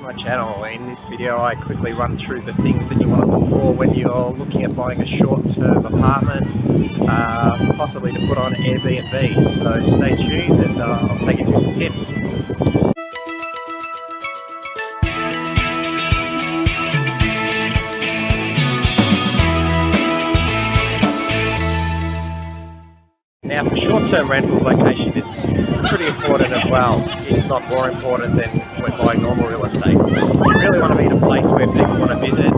my channel. In this video I quickly run through the things that you want to look for when you're looking at buying a short-term apartment, possibly to put on Airbnb. So stay tuned and I'll take you through some tips. Now for short-term rentals, location is pretty important as well, if not more important than when buying normal real estate. You really want to be in a place where people want to visit,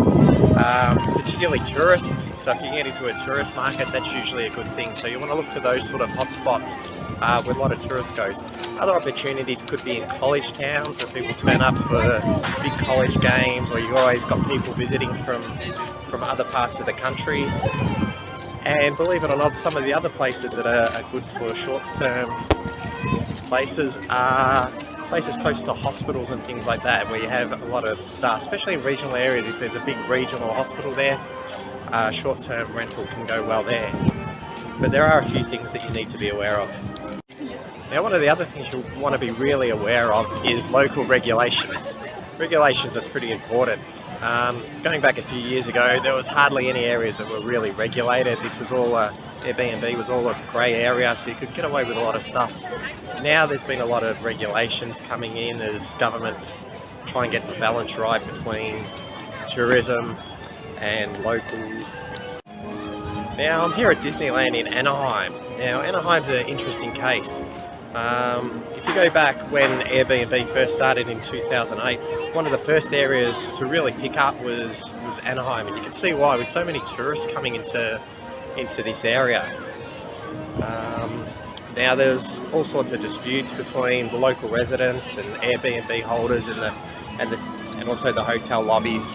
particularly tourists. So if you get into a tourist market, that's usually a good thing. So you want to look for those sort of hot spots where a lot of tourists goes. Other opportunities could be in college towns where people turn up for big college games, or you've always got people visiting from other parts of the country. And believe it or not, some of the other places that are good for short-term places are places close to hospitals and things like that, where you have a lot of staff, especially in regional areas. If there's a big regional hospital there, short-term rental can go well there. But there are a few things that you need to be aware of. Now, one of the other things you want to be really aware of is local regulations. Regulations are pretty important. Going back a few years ago, there was hardly any areas that were really regulated. This was all Airbnb was all a grey area, so you could get away with a lot of stuff. Now there's been a lot of regulations coming in as governments try and get the balance right between tourism and locals. Now I'm here at Disneyland in Anaheim. Now Anaheim's an interesting case. If you go back when Airbnb first started in 2008, one of the first areas to really pick up was Anaheim, and you can see why, with so many tourists coming into this area. Now there's all sorts of disputes between the local residents and Airbnb holders and also the hotel lobbies,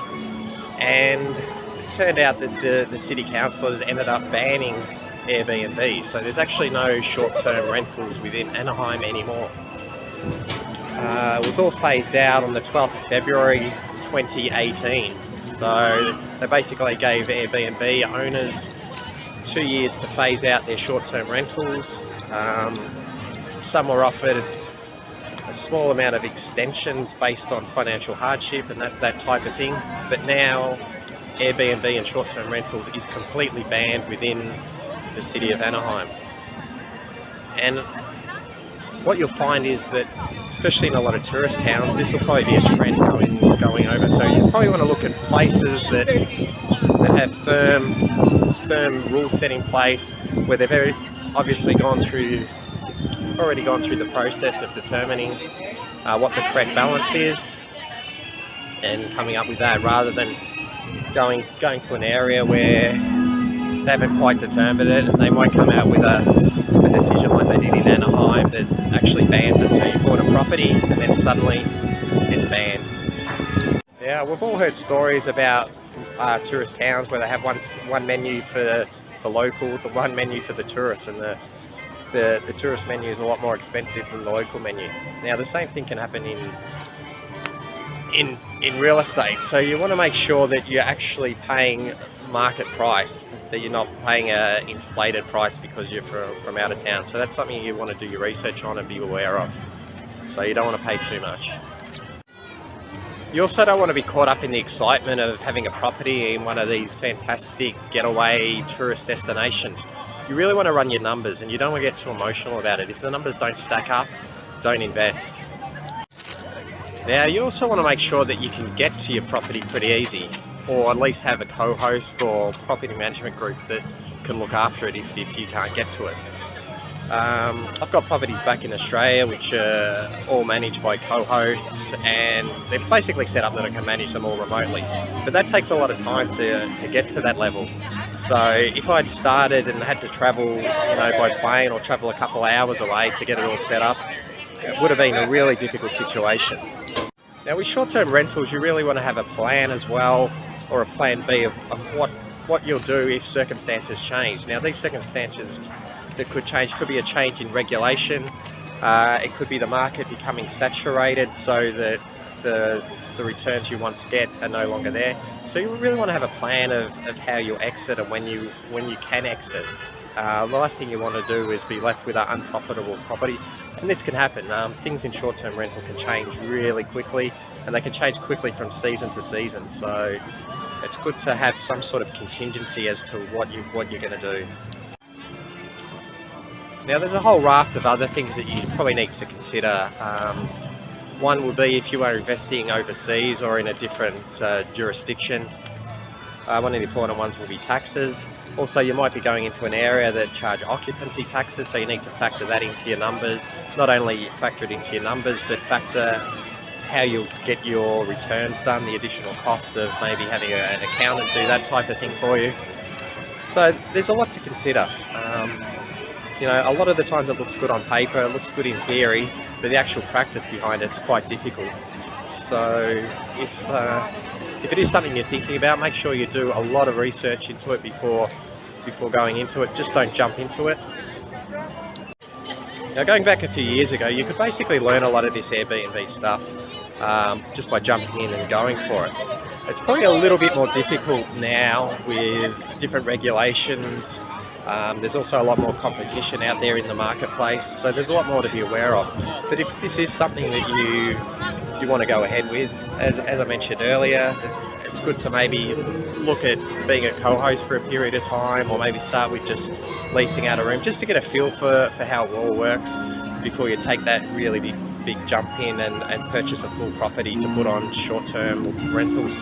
and it turned out that the city councillors ended up banning Airbnb, so there's actually no short-term rentals within Anaheim anymore. It was all phased out on the 12th of February 2018, so they basically gave Airbnb owners 2 years to phase out their short-term rentals. Some were offered a small amount of extensions based on financial hardship and that type of thing, but now Airbnb and short-term rentals is completely banned within the city of Anaheim. And what you'll find is that, especially in a lot of tourist towns, this will probably be a trend going over. So you probably want to look at places that have firm rules set in place, where they've very obviously already gone through the process of determining what the correct balance is and coming up with that, rather than going to an area where they haven't quite determined it, and they might come out with a decision like they did in Anaheim that actually bans it. So you bought a property and then suddenly it's banned. Yeah, we've all heard stories about tourist towns where they have one menu for locals and one menu for the tourists, and the tourist menu is a lot more expensive than the local menu. Now the same thing can happen in real estate, so you want to make sure that you're actually paying market price, that you're not paying a inflated price because you're from out of town. So that's something you want to do your research on and be aware of, so you don't want to pay too much. You also don't want to be caught up in the excitement of having a property in one of these fantastic getaway tourist destinations. You really want to run your numbers, and you don't want to get too emotional about it. If the numbers don't stack up, don't invest. Now you also want to make sure that you can get to your property pretty easy, or at least have a co-host or property management group that can look after it if you can't get to it. I've got properties back in Australia which are all managed by co-hosts, and they're basically set up that I can manage them all remotely. But that takes a lot of time to get to that level. So if I'd started and had to travel, by plane, or travel a couple of hours away to get it all set up, it would have been a really difficult situation. Now with short-term rentals, you really want to have a plan as well, or a plan B of what you'll do if circumstances change. Now these circumstances that could change could be a change in regulation, it could be the market becoming saturated so that the returns you once get are no longer there. So you really want to have a plan of how you exit and when you can exit. The last thing you want to do is be left with an unprofitable property, and this can happen. Things in short-term rental can change really quickly, and they can change quickly from season to season. So it's good to have some sort of contingency as to what you're going to do. Now, there's a whole raft of other things that you probably need to consider. One would be if you are investing overseas or in a different jurisdiction. One of the important ones will be taxes. Also, you might be going into an area that charge occupancy taxes, so you need to factor that into your numbers. Not only factor it into your numbers, but factor how you'll get your returns done, the additional cost of maybe having an accountant do that type of thing for you. So there's a lot to consider. You know, a lot of the times it looks good on paper, it looks good in theory, but the actual practice behind it's quite difficult. So if it is something you're thinking about, make sure you do a lot of research into it before going into it. Just don't jump into it. Now, going back a few years ago, you could basically learn a lot of this Airbnb stuff just by jumping in and going for it. It's probably a little bit more difficult now with different regulations. There's also a lot more competition out there in the marketplace, so there's a lot more to be aware of. But if this is something that you want to go ahead with, as I mentioned earlier, it's good to maybe look at being a co-host for a period of time, or maybe start with just leasing out a room, just to get a feel for how it all works before you take that really big jump in and purchase a full property to put on short-term rentals.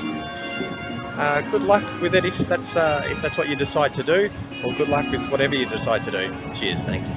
Good luck with it if that's what you decide to do, or good luck with whatever you decide to do. Cheers, thanks.